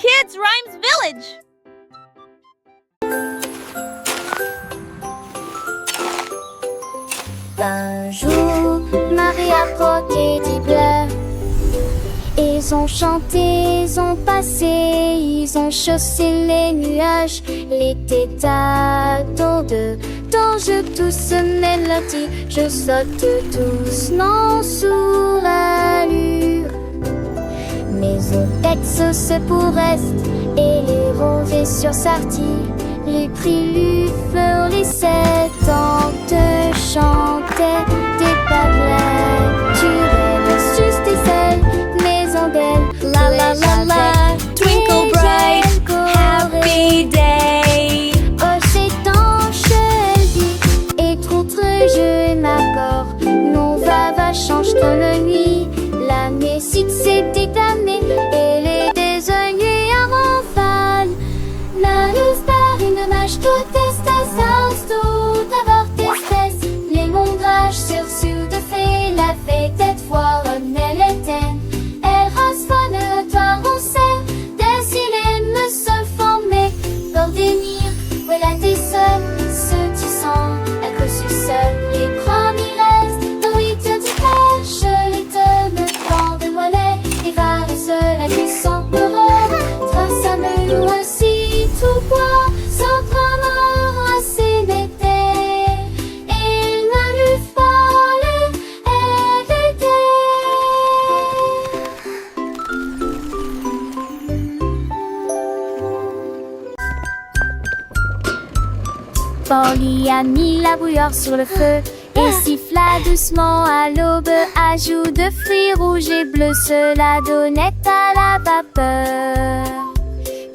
Kids Rhymes Village! Un jour, Maria croqué des bleu. Ils ont chanté, ils ont passé, ils ont chaussé les nuages. L'été t'attend dont je tousse mélodie. Je saute doucement sous l'allure. Mes textes se pourrest et les rosées sur Sarti. Les prix furent les 7 ans te chantaient des bablettes. Tu rêves juste des ailes, maison d'elle. La la la la, twinkle bright, happy day. Oh, c'est tanche, elle dit, et contre je m'accorde. Non, va, change comme la nuit. La musique s'est déclamée, et les désoignés avant fan. La luz par une mâche, tout estas aus, tout avoir testes. Les mondrages sur de fait, la fête cette fois, on elle était. Elle rasphone, toi, on sait, des îles me se former. Pour dénir, voilà tes seuls, ceux qui sont, la cause seul, les premiers restent. Dans les tiens du pêche, les te me prend de mollet, et va seul la cuisson de robe. Trace à me aussi, tout bois, sans trame assez d'été. Il ne lui fallait, elle était. Polly a mis la bouilloire sur le feu et siffla doucement à l'aube. Ajout de fruits rouges et bleus, cela donnait à la vapeur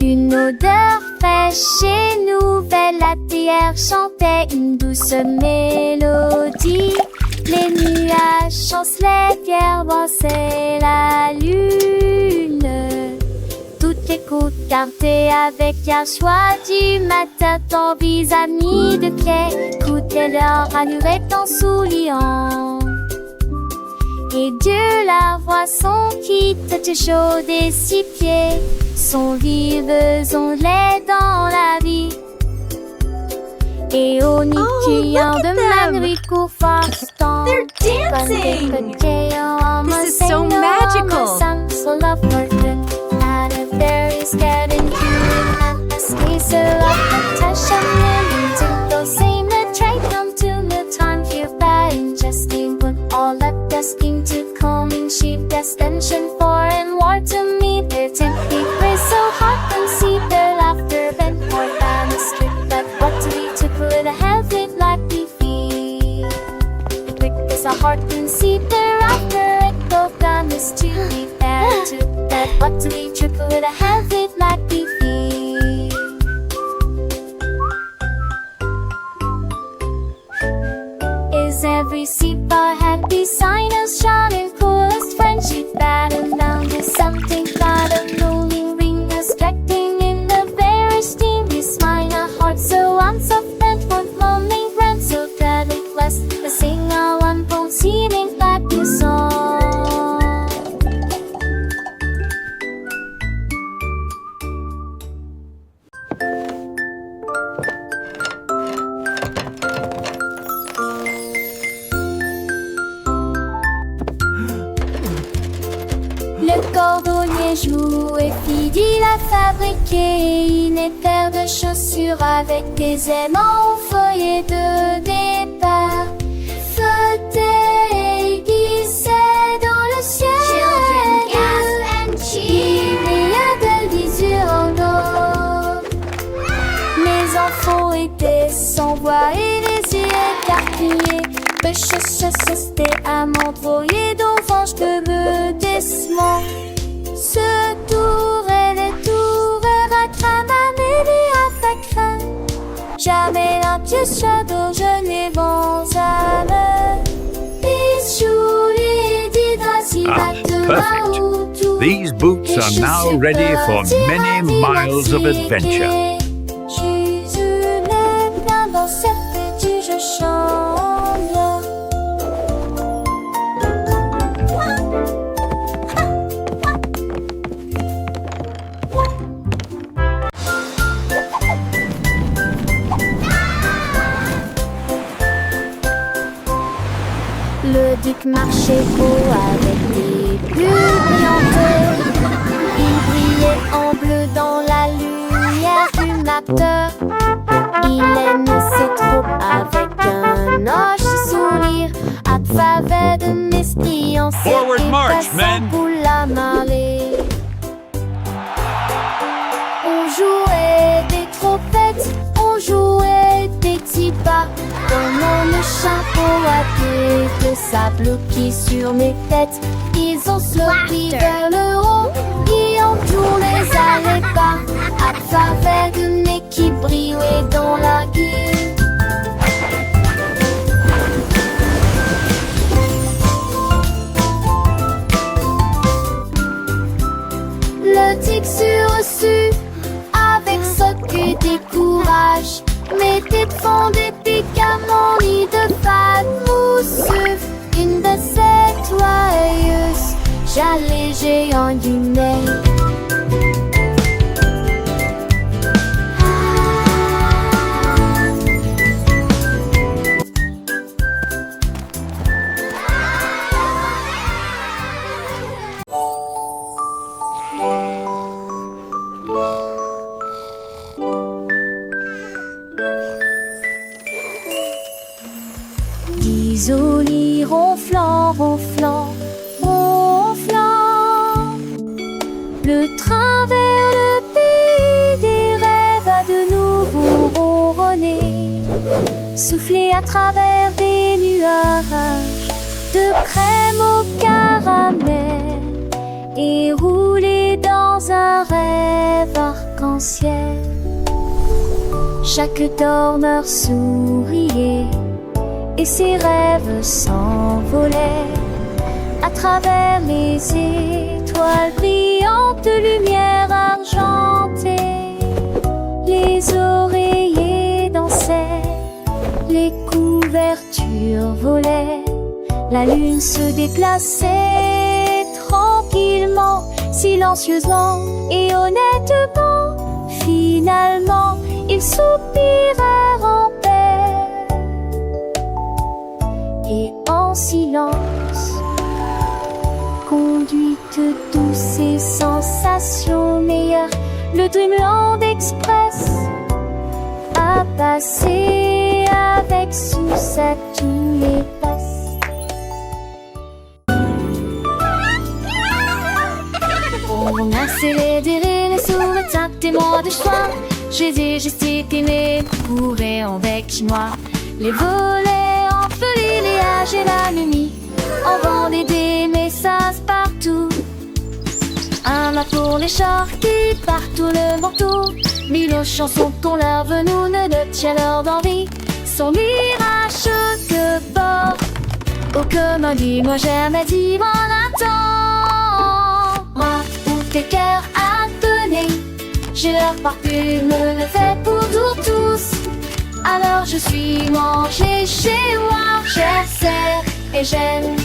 une odeur fraîche et nouvelle. La théière chantait une douce mélodie. Les nuages chancelaient, pierre dansaient la lune. Toutes les coups cartées avec un choix du matin. Ton vis-à-vis de quai coûtait leur allure en souliant. Et Dieu la voit son quitte chaud des 6 pieds. Son vives onglets dans la vie. Et au nid criant de mannerie court forçant. They're dancing! This is so magical! Getting cute and the space of the touch of millions of those same the trade come to the time here by ingesting but all up destined to come in sheep destination for and war to me their tempting praise so hot and see their laughter bent more than a strip but what to be took with a health it like we feel quick as a heart and see their laughter it go down this to be fair to that what to be triple with a health it like we feel. Is every seat bar happy sign of shining coolest friendship battle down to something got a rolling ring expecting in the very steamy smile a heart so unsoft and worth lonely friend so that it was the singer one bone seeming like a song. Le cordonnier joue et Fidi l'a fabriqué une paire de chaussures avec des aimants au feuillet de départ. Flottaient aiguissaient dans le ciel. Children gasp and cheer. Il y a des visures en eau. Les enfants étaient sans voix et les yeux écarquillés. C'était à m'envoyer d'enfants de me décement. Ce tour et les tours à crâne à ta crainte. Jamais un pied shadow, je n'ai vent à me. Perfect. These boots are now ready for many miles of adventure. marchait haut avec des bulles brillantes. Il brillait en bleu dans la lumière du matin. Il aime ses troupes avec un hoche sourire. À travers de l'esprit en Forward march, men. pour la marée. On jouait des trompettes, on jouait des petits pas. Pendant le chapeau à queue de sable qui sur mes têtes. Ils ont sauté vers le haut, et on tournait à l'épas. À travers de nez qui brillait dans la gueule. Le tic sur-reçu, avec ce que décourage. Mes têtes font des pics à mon lit de fade mousseux. Une de ces joyeuses, j'allais géant du nez. Isolé, ronflant, ronflant, ronflant. Le train vers le pays des rêves a de nouveau ronronné. Soufflé à travers des nuages de crème au caramel et roulé dans un rêve arc-en-ciel. Chaque dormeur souriait et ses rêves s'envolaient à travers les étoiles brillantes de lumière argentée. Les oreillers dansaient, les couvertures volaient, la lune se déplaçait tranquillement, silencieusement et honnêtement. Finalement, ils soupirèrent en paix et en silence, conduite douce et sensation meilleure, le Dreamland Express a passé avec succès à tous les passes. On a célébré les souvenirs témoins de choix. J'ai des gesticulés, courés en bec chinois. Les volets entre les âges et la nuit, on vendait des messages partout. Un mât pour les chars qui partout le manteau. Mille chansons qu'on leur venou ne tient leur d'envie. Son mirage que bord. Oh comme dit, moi jamais dit mon attend. Moi où tes cœurs à donner, j'ai leur parfume le fait pour tous. Alors je suis mangé chez moi, j'essaie et j'aime.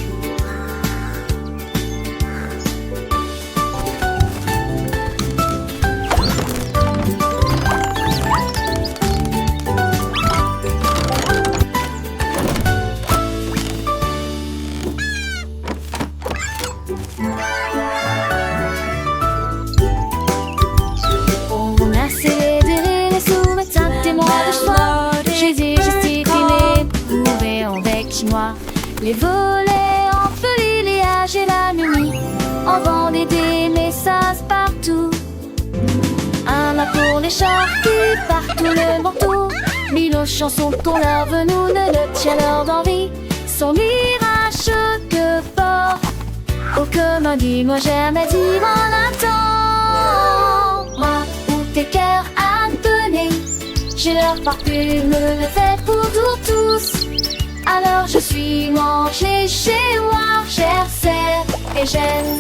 On a célébré les souvenirs témoins de choix. J'ai des gesticulés, courés en bec chinois. Les volets entre les âges et la nuit, on vendait des messages partout. Un mât pour les chars qui partout le manteau. Mille chansons qu'on leur venou ne tient leur d'envie. Son mirage que fort. Oh comme dit, moi jamais dit mon attend. Moi où tes cœurs à donner, j'ai leur parfume le fait pour tous. Alors je suis mangé chez moi, j'essaie et j'aime.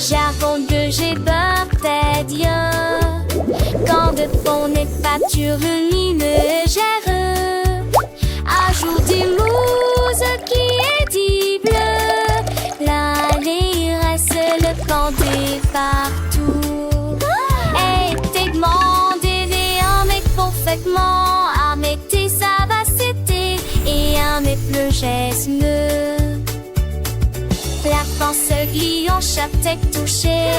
J'avoue que j'ai peur, Dieu, quand de de fond n'est pas lumineux, ajoute du mousse qui est dit bleu. L'année reste le planter partout. Et t'es demandé un mec parfaitement à mettre sa vacité et un mec le geste. La pensée glie en chaque tête touchée.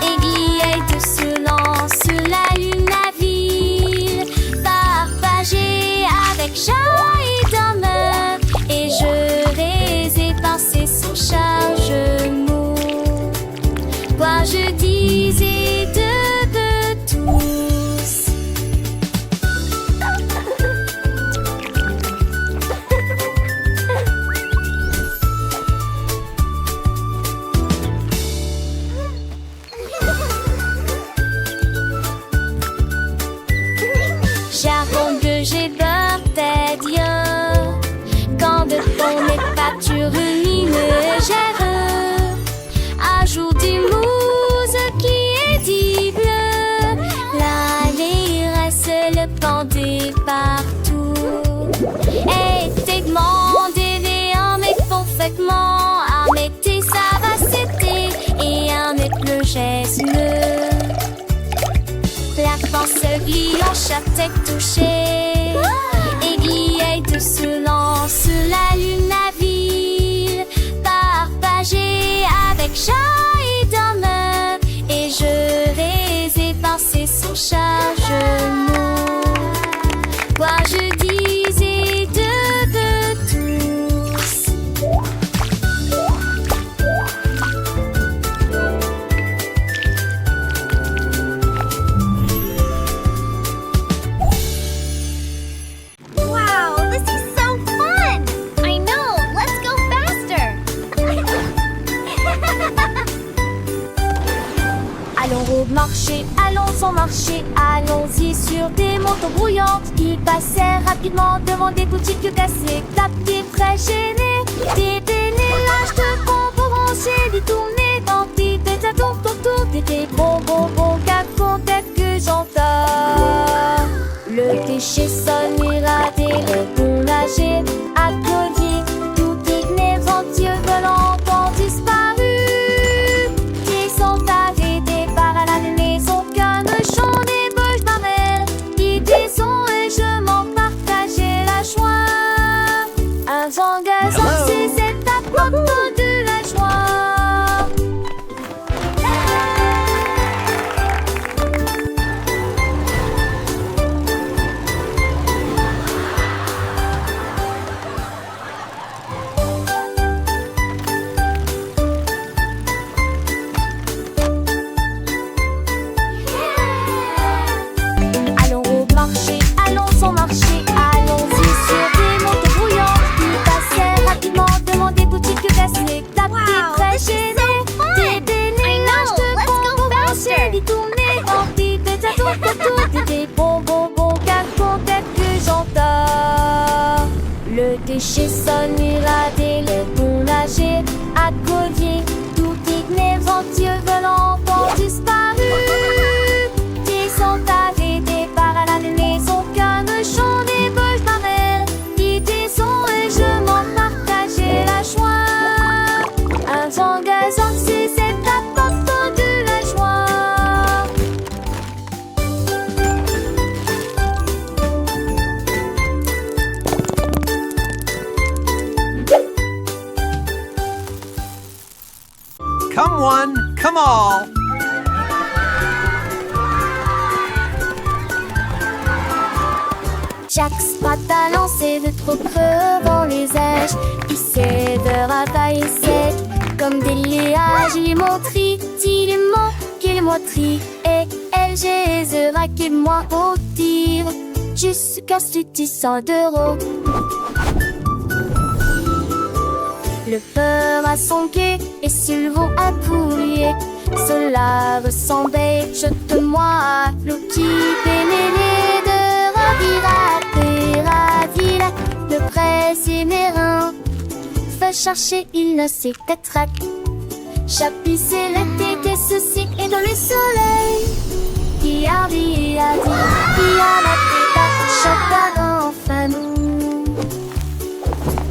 Aiguille de lance sur la lune, la ville partagée avec joie et d'honneur. Et je vais épancer son charge mou. Quoi je disais de tous. J'avoue que j'ai peur d'être Dieu. Quand de fond n'est pas lumineux, ajoute du mousse qui est dit bleu. L'année reste le planter partout. Et t'es demandé un mec parfaitement à mettre sa vacité et à mettre le geste. La pensée glie en chaque tête touchée. Aiguille de lance sur la lune, la ville partagée avec joie et d'honneur. Et je vais épancer son charge mou. Quoi je disais de tous. Wow, this is so fun! I know, let's go faster! Allons au marché, allons au marché, allons-y sur des motos brouillantes. Ils passèrent rapidement devant des boutiques cassées. Tapés, très gênés, des délélages de bonbons rangés, détournés dans des têtes à tour, des bonbons, cacons, tels que j'entends. Le déchet sonira des retours nagés, applaudis, tout ignorant, volant ont disparu. Qui sont arrêtés par la maison, qu'un chant des bouches d'amel. Qui disons et je m'en partageais la joie. Un engagement, c'est cette apporte de la joie. Allons au marché, allons au marché, allons-y sur des motos brouillantes. Ils passèrent rapidement devant des boutiques cassées. Tapés, Wow, très this is gênés, so fun. des délélages I know, de let's go bonbons faster. rangés, détournés dans des têtes à tour, des bonbons, cacons, tels que j'entends. Le déchet sonira des retours nagés, accodier, tout ignorant, volant ont disparu. Qui sont arrêtés par la maison, qu'un chant des bouches d'amel. Qui disons et je m'en partageais la joie. Un engagement, c'est cette apporte de la joie. Come one, come all. Chaque spot à lancer de trop creux dans les âges. Qui sait de rataille sec comme des liages. Il montrit, il est mon qu'il montrit. Et elle gésera qu'il moi au tir. Jusqu'à ce 100 d'euros. Le peur à son quai et s'il vaut un poulier. Cela ressemblait, jette-moi à l'eau qui pénérait de ravira, de presse et mérin. Fais chercher, il ne sait qu'être. Chapissez l'été, que ceci et dans le soleil. qui a dit, qui a maté chaque enfant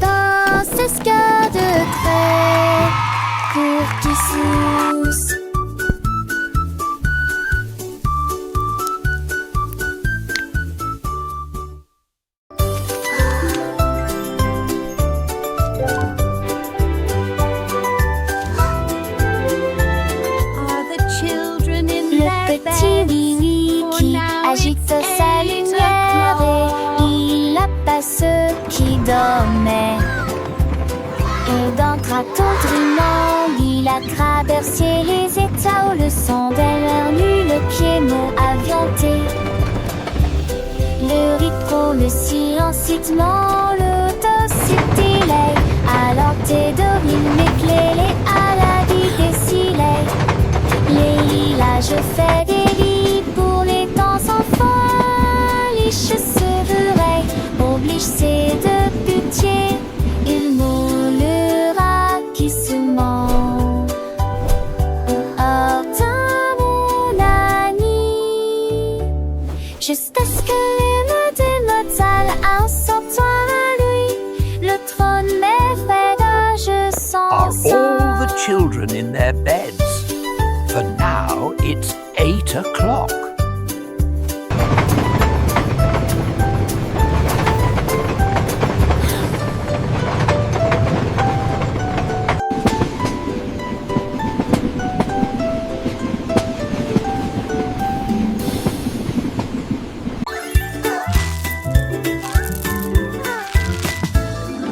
dans ce ska de trait pour qui sous. Le petit Willy qui agite sa lumière et il n'a pas ceux qui dormaient. Et d'un craton triangle, il a traversé les états où le son derrière lui, le piano avianté. Le rythme, le silence, l'autocité, alors t'es dormi, m'éclairer à la vie des silets. Les lilas, je fais des lits pour les temps enfants. Les cheveux oblige c'est de pitié. Il moulera qui se ment. Oh, mon ami, jusqu'à ce que les mains de notre salle en sortant à lui, le trône m'effraie, je Are sens all the children in their beds? For now, it's 8 o'clock.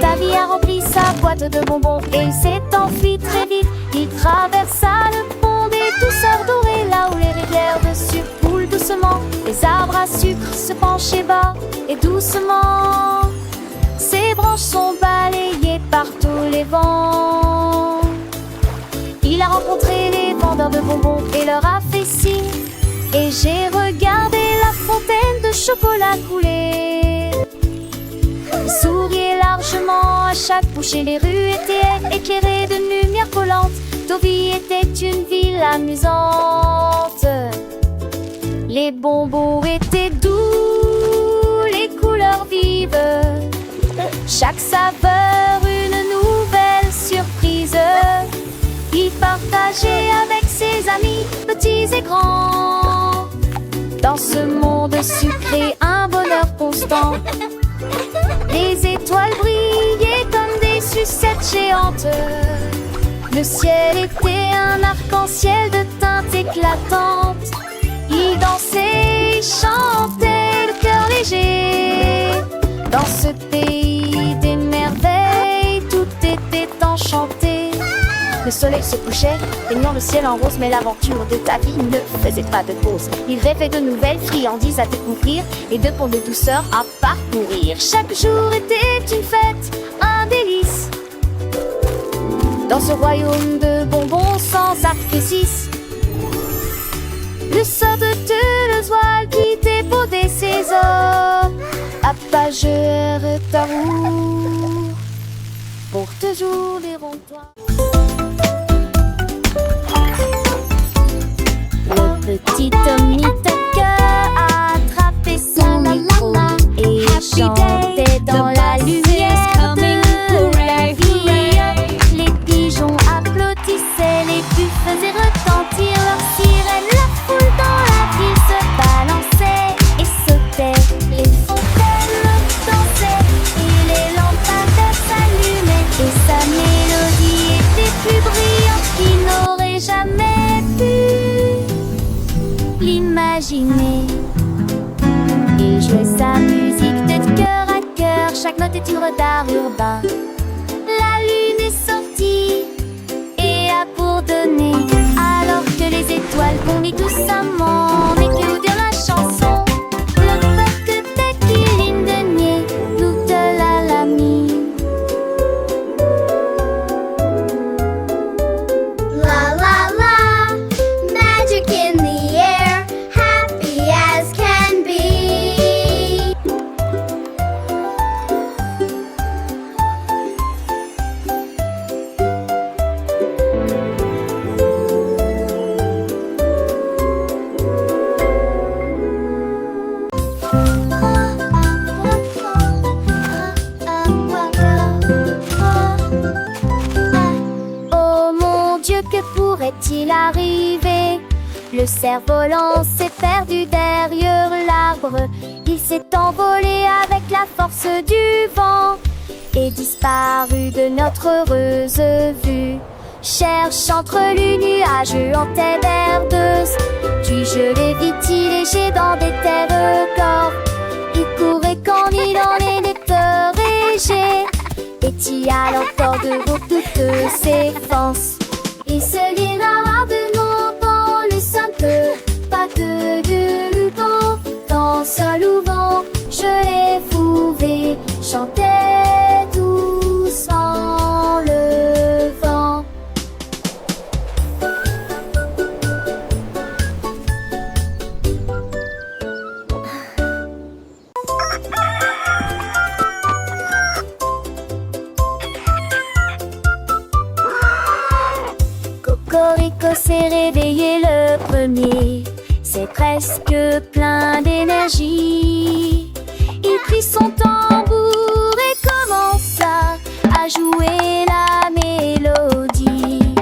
Davy a rempli sa boîte de bonbons et il s'est enfui très vite. Il traversa le pont des douceurs dorées, là où les rivières de sucre coulent doucement. Les arbres à sucre se penchaient bas et doucement. Ses branches sont balayées par tous les vents. Il a rencontré les vendeurs de bonbons et leur a fait signe. Et j'ai regardé la fontaine de chocolat couler. Il souriait largement à chaque bouchée. Les rues étaient éclairées de lumière collante. Deauville était une ville amusante. Les bonbons étaient doux, les couleurs vives. Chaque saveur une nouvelle surprise. Il partageait avec ses amis, petits et grands. Dans ce monde sucré, un bonheur constant. Les étoiles brillaient comme des sucettes géantes. Le ciel était un arc-en-ciel de teintes éclatantes. Il dansait, il chantait, le cœur léger. Dans ce pays des merveilles, tout était enchanté. Le soleil se couchait, baignant le ciel en rose. Mais l'aventure de ta vie ne faisait pas de pause. Il rêvait de nouvelles friandises à découvrir et de ponts de douceur à parcourir. Chaque jour était une fête, un délice. Dans ce royaume de bonbons sans sacrifice. Le sort de Toulouse qui débaudait ses os. Appageur ta roue pour toujours les ronds-points. Le petit Tommy Tucker a attrapé son micro et chantait dans la lumière de la vie. Les pigeons applaudissaient, les buffles faisaient retentir leurs sirènes. La foule dans la ville se balançait et sautait. Les fontaines dansaient et les lampadaires s'allumaient. Et sa mélodie était plus brillante qu'il n'aurait jamais pu l'imaginer. Il jouait sa musique de cœur à cœur, chaque note est une retard urbain. La lune est sortie et a bourdonné, alors que les étoiles vomissent doucement écouter la chanson. Le peuple de Kiline de Nier, nous de l'ami. La la la, magic in the air, happy as can be. arrivé. Le cerf-volant s'est perdu derrière l'arbre. Il s'est envolé avec la force du vent et disparu de notre heureuse vue. Cherche entre les nuages en terre verdeuse, puis je l'ai vite léger dans des terres corps. Il courait quand il en était léger, et à l'entor de toutes ses forces. Il se guéra de dans le simple pas de vent. Dans ce louvant, je l'ai fouvé, chantait doucement le vent. Cocorico s'est réveillé le premier, c'est presque plein d'énergie. Il prit son tambour et commença à jouer la mélodie.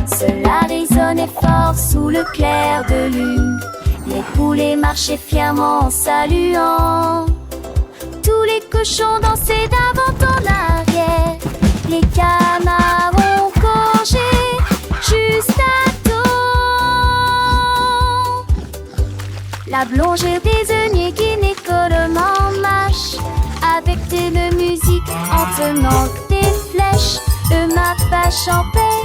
Cela résonnait fort sous le clair de lune. Les poulets marchaient fièrement en saluant. Tous les cochons dansaient d'avant en arrière. Les canards ont gorgé juste à temps. La blongère désignée qui n'est en marche avec une musique en tenant des flèches. Le mappa chantait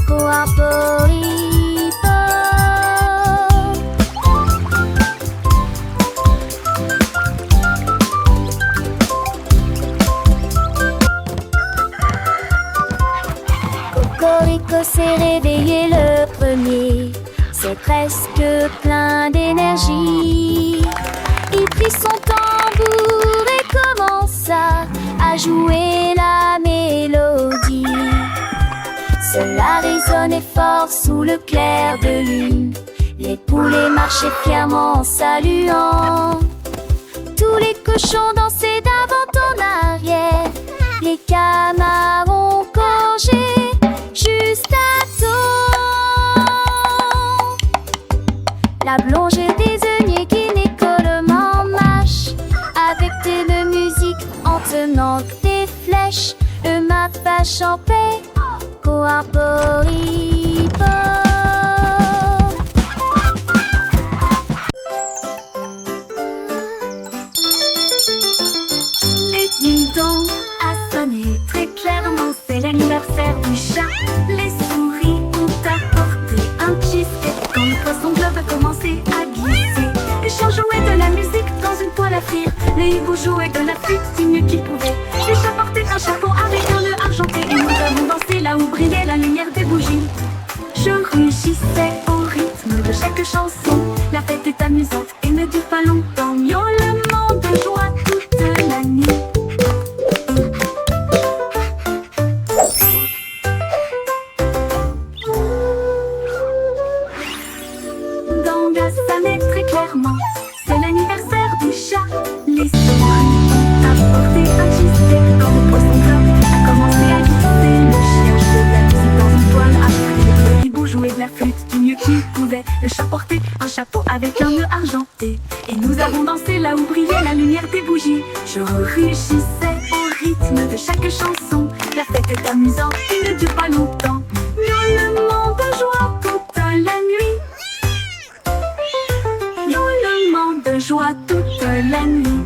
Coaporipo. Cocorico s'est réveillé le premier, c'est presque plein d'énergie. Il prit son tambour et commença à jouer la mélodie. Cela résonnait fort sous le clair de lune. Les poulets marchaient fièrement en saluant. Tous les cochons dansaient d'avant en arrière. Les canards ont gorgé juste à temps. La blongère désignée qui n'est en marche avec une musique en tenant des flèches. Le mappa chantait Coaporipo. Les ding-dong a sonné très clairement, c'est l'anniversaire du chat. Les souris ont apporté un cheesecake quand le poisson globe a commencé à glisser. Les chiens jouaient de la musique dans une poêle à frire. Les hiboux jouaient de la flûte du mieux qu'ils pouvaient. Les chats portaient un chapeau avec un nœud argenté et nous avons dansé là où brillait la lumière des bougies. Je rugissais au rythme de chaque chanson. La fête est amusante et ne dure pas longtemps. Miaulement de joie toute la nuit. Danga sonnait très clairement, c'est l'anniversaire du chat. Les souris apportaient un cheesecake quand le poisson globe a commencé à glisser. Le chien jouait de la musique dans une toile à frire. Le hibou jouait de la flûte du mieux qu'il pouvait. Le chat portait un chapeau avec un nœud argenté et nous avons dansé là où brillait la lumière des bougies. Je rugissais au rythme de chaque chanson. La fête est amusante et ne dure pas longtemps. Miaulement de joie toute la nuit. Miaulement de joie toute la nuit.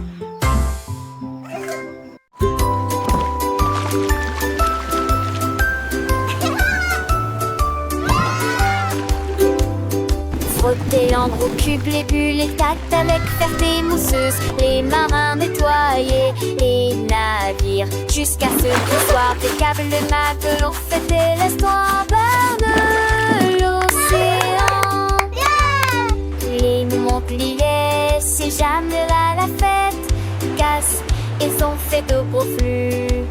Frotter en gros cubes les bulles, les tacts avec ferté mousseuse. Les marins nettoyaient les navires jusqu'à ce que soir des câbles de matelot fêtaient l'histoire de l'océan. Les Montpellier, c'est jamais là la fête. Casse, ils ont fait de gros flux.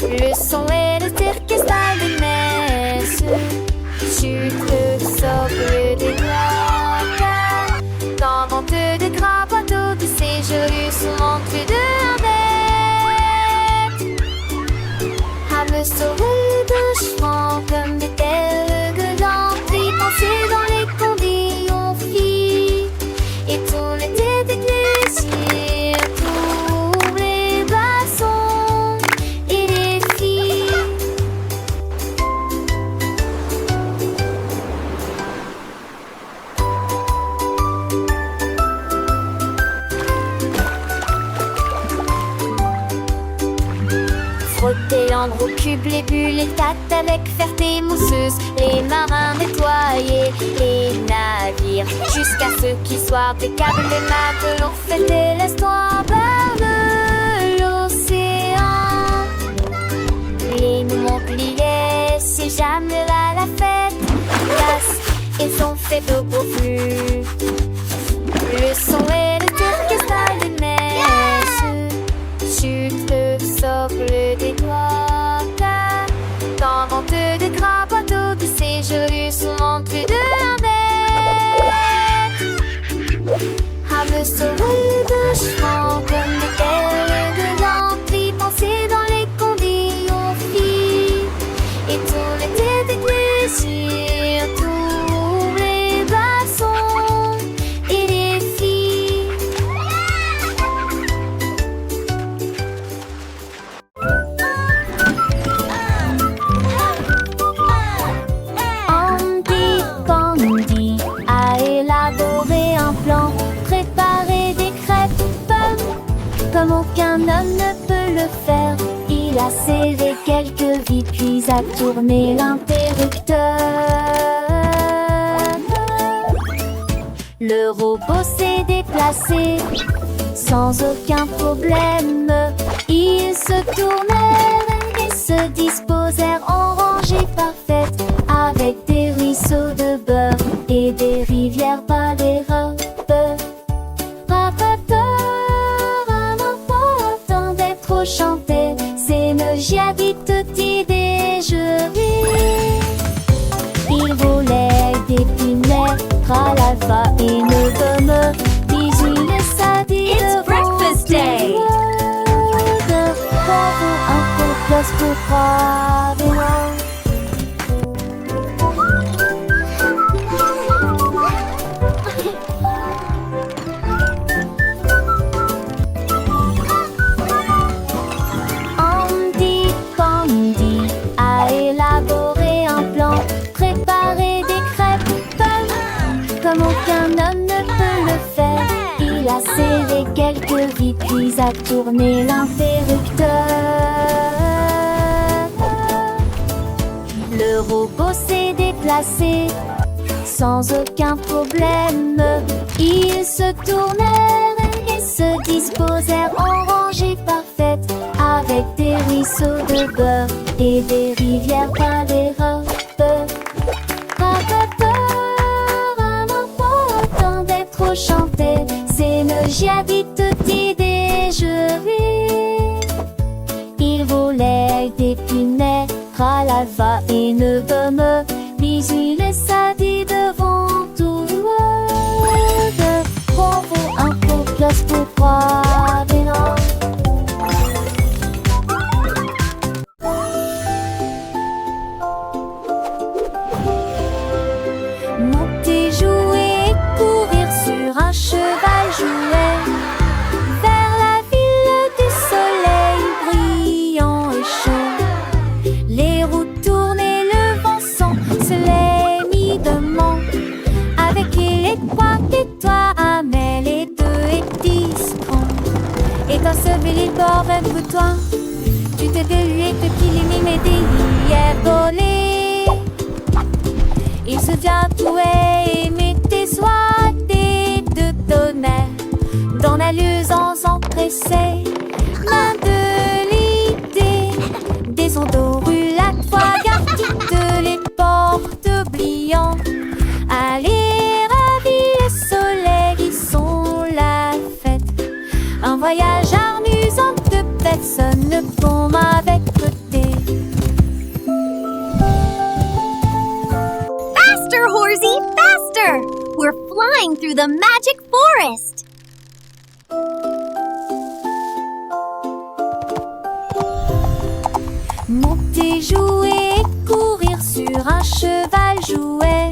Le son et le orchestre de messe. Sucre, sobre des noix. Dans vente de grands bateaux de séjour sous montre de bête. À me sauver de chevaux comme des telles gueulants. frotter en gros cubes les bulles et tâtent avec ferté mousseuse. Les marins nettoyaient les navires jusqu'à ce qu'ils soient impeccables. Les matelots fêtaient l'espoir vers l'océan. Les Montpellier, c'est jamais là la fête. Ils ont fait de beaux flux. Le son et le orchestral des neiges. Sucre, socle des doigts. Dans vente de grands bateaux de séjour sont plus de 1 mètre. À me sauver de chevaux comme des perles de lampes pensées dans les condillons filles. Et tout l'été des plaisirs, tous les bassons et les filles. Andy Pandy a élaboré un plan, préparé des crêpes pommes comme aucun homme ne peut le faire. Il a serré quelques vis puis a tourné l'interrupteur. Le robot s'est déplacé sans aucun problème. Ils se tournèrent et se disposèrent en rangée parfaite, avec des ruisseaux de beurre et des rivières par les robes. Attendait trop chanter, c'est le giadi tutti déjeuner. Il volait des pinets, tralala et ne gomme. Bisous le sadi. It's breakfast day. Un peu plus pour croire. Andy Pandy a élaboré un plan, préparé des crêpes pommes comme aucun homme ne peut le faire. Il a serré quelques vis puis a tourné l'interrupteur. Le robot s'est déplacé sans aucun problème. Ils se tournèrent et se disposèrent en rangée parfaite, avec des ruisseaux de beurre et des rivières par les robes. Attendait trop chanter, c'est le giadi tutti déjeuner. Il volait des pinets, tralala et ne gomme. Bisous le sadi devant tout le monde. Bravo, un peu plus pour croire des noms. Monter, jouer et courir sur un cheval jouet vers la ville du soleil brillant et chaud. Les roues tournent et le vent sent, se les mi-dement. Avec les trois et toi, Amel et 2 et 10 francs. Et dans ce bel bord vers toi, tu t'es délué de qu'il mais hier volé. Il se tatouait et mettait soit des deux tonnerres dans la luisance empressée. L'un de l'idée des ondes rue la toile garde les portes oubliant. Allez, ravis le soleil, ils sont la fête. Un voyage amusant de personne ne tombe avec côté. Faster, Horsey, faster! We're flying through the magic forest. Monter, jouer et courir sur un cheval jouet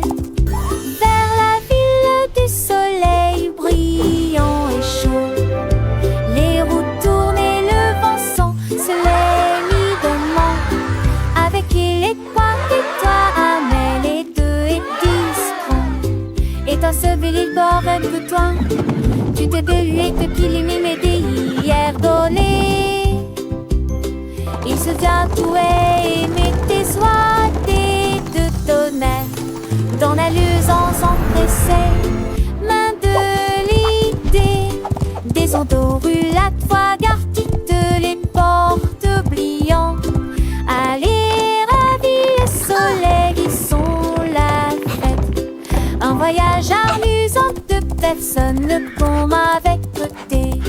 vers la ville du soleil brillant et chaud. Les roues tournent et le vent sent, se les mi-dement. Avec les trois et toi, Amel et 2 et 10 francs. Et dans ce bel bord de toi, tu t'es délué depuis les mimés hier volé. Il se devient doué, mais tes oies de tonnerre dans la luisance empressée, main de l'idée, des endorus la toit gartite, les portes oubliant. Allez, ravis le soleil, ils sont la fête. Un voyage amusant de personnes, le pont avec beauté.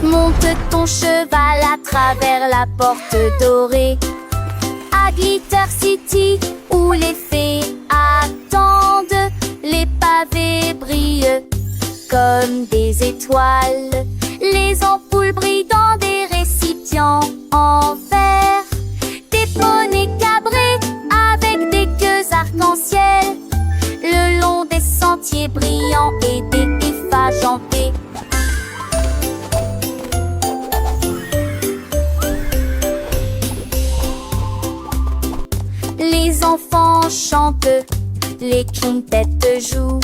Monte ton cheval à travers la porte dorée à Glitter City où les fées attendent. Les pavés brillent comme des étoiles. Les ampoules brillent dans des récipients en verre. Des poneys cabrés avec des queues arc-en-ciel le long des sentiers brillants et des effages en paix. Les enfants chantent, les quintettes jouent,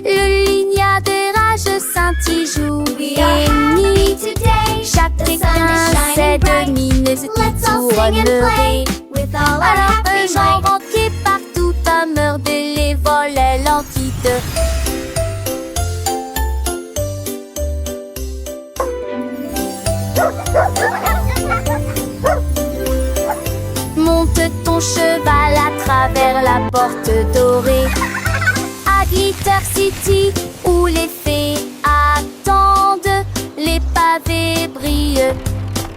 le lignard de rage scintille joue et nuit. Chacun sait de mineuse qui tournerait. Alors un genre banquet partout à meurt de les volets l'antite. Monte ton cheval à travers la porte dorée à Glitter City où les fées attendent. Les pavés brillent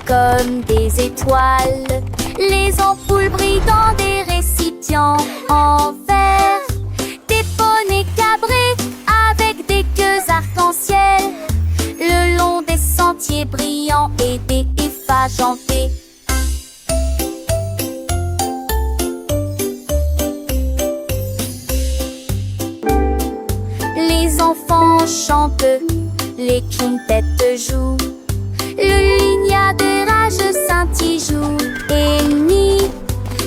comme des étoiles. Les ampoules brillent dans des récipients en verre. Des poneys cabrés avec des queues arc-en-ciel le long des sentiers brillants et des effages en paix. Les enfants chantent, les quintettes jouent, le lignard de rage scintille joue et nuit.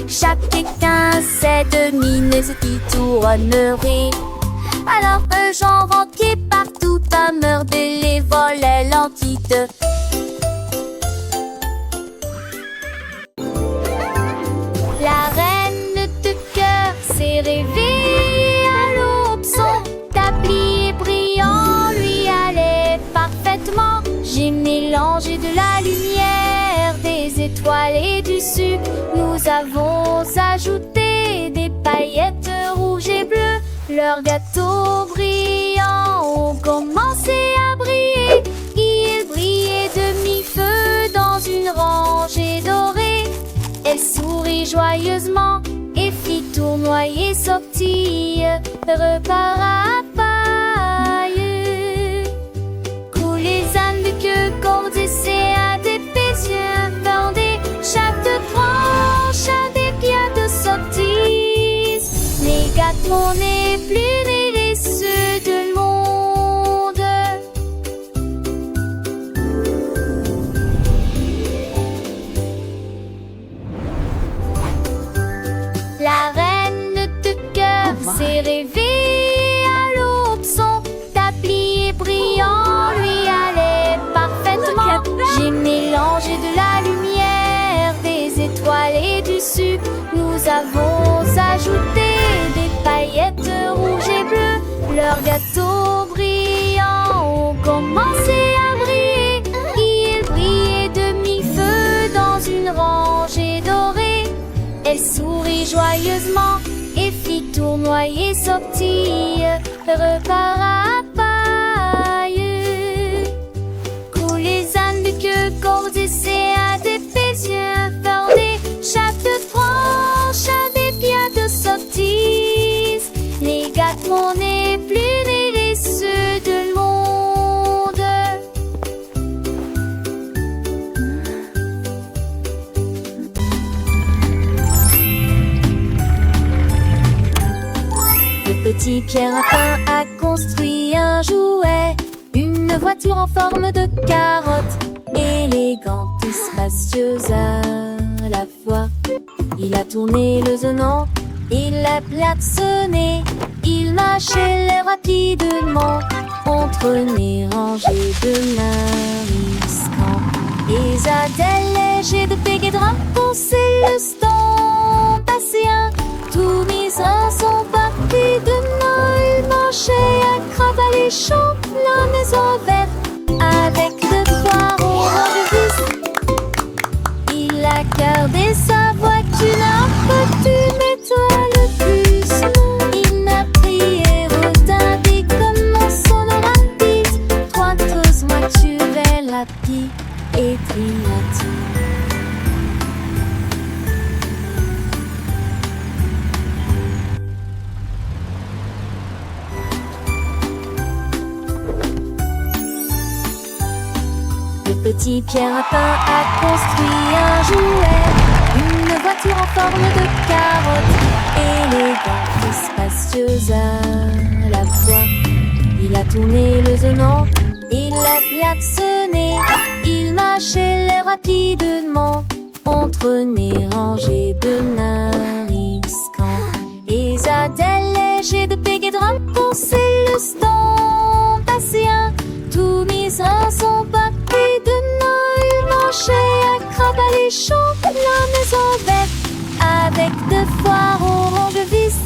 Chacun sait de mineuse qui tournerait. Alors un genre banquet partout à meurt de les volets l'antite. La reine de cœur s'est réveillée à l'aube, son tablier brillant lui allait parfaitement. J'ai mélangé de la lumière, des étoiles et du sucre. Nous avons ajouté des paillettes rouges et bleues. Leurs gâteaux brillants ont commencé à briller. Ils brillaient de mi-feu dans une rangée dorée. Elle sourit joyeusement et fit tournoyer sortie, repart à paille. Coulent les ânes de queue, cordes et séats, des péciens fendés. Chaque tranche a des pierres de sottise. Les gâteaux n'est plus délicieux de monde. La reine de cœur s'est réveillée à l'aube, son tablier brillant lui allait parfaitement. J'ai mélangé de la lumière, des étoiles et du sucre. Nous avons ajouté des paillettes rouges et bleues. Leurs gâteaux brillants ont commencé à briller. Ils brillaient de mi-feu dans une rangée dorée. Elle sourit joyeusement et fit tournoyer sortie, repart à paille. Coulent les ânes de queue, cordes et séats, des péciens fendés. Chaque tranche a des pierres de sottise. Les gâteaux n'est plus délicieux de monde. Le petit Pierre Lapin a construit un jouet, une voiture en forme de carotte, élégante et spacieuse à la fois. Il a tourné le zonant, il l'a klaxonné. Il mâchait l'air rapidement entre nez rangés de mariscants. Et Zadel léger de peg et drap pensait le stand passéen. Tout mis à son parti de Noël marchait à crabe alléchant la maison verte avec de poires au rang de vis. Il a gardé sa voiture un peu toi le plus. Il n'a prié retardé comme son oratise. Trois tous voitures la pie et trinati. Le petit Pierre Lapin a construit un jouet, une voiture en forme de carotte, élégante et spacieuse à la fois. Il a tourné le zonant, il l'a klaxonné, il mâchait l'air rapidement entre nez rangés de mariscants. Et Zadel léger de peg et drap pensait le stand passéen, tout mis à son paquet de Noël marchait à crabe alléchant la maison verte avec de foires au rang de vis.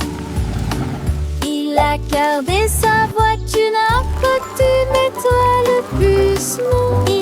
Il a gardé sa voiture à côté, mais toi le plus non.